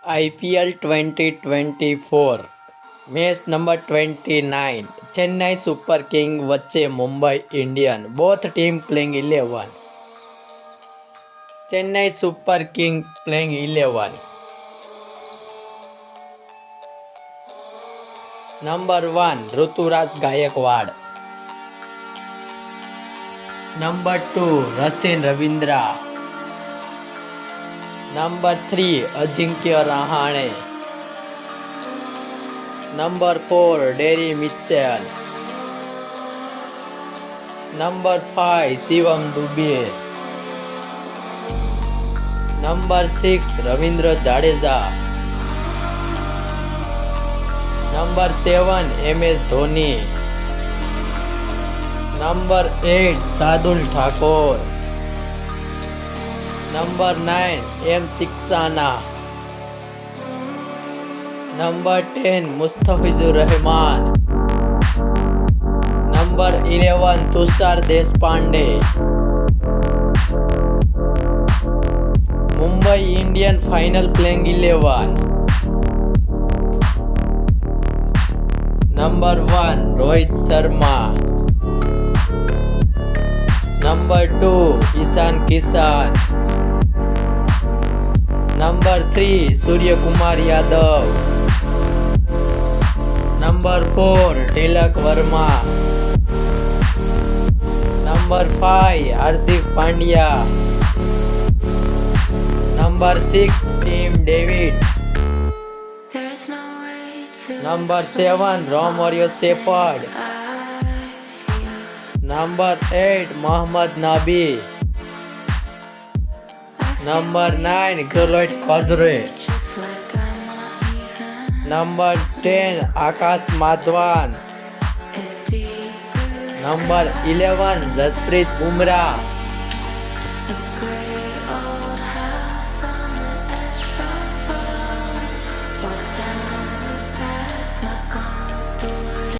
IPL 2024 match number 29 Chennai super king વચ્ચે Mumbai Indian both team playing 11 Chennai super king playing 11 number 1 Ruturaj Gaikwad number 2 Rachin Ravindra number 3 Ajinkya Rahane number 4 Daryl Mitchell number 5 Shivam Dube number 6 Ravindra Jadeja number 7 MS Dhoni number 8 Shardul Thakur number 9 M Theekshana number 10 Mustafizur Rahman number 11 Tushar Deshpande Mumbai Indian final playing 11 number 1 Rohit Sharma number 2 Ishan Kishan number 3 Suryakumar Yadav number 4 Tilak Varma number 5 Hardik Pandya number 6 Tim David number 7 Romario Shepherd number 8 Mohammad Nabi number 9 Gerald કોઝરે number 10 Akash Madhwal number 11 Jasprit Bumrah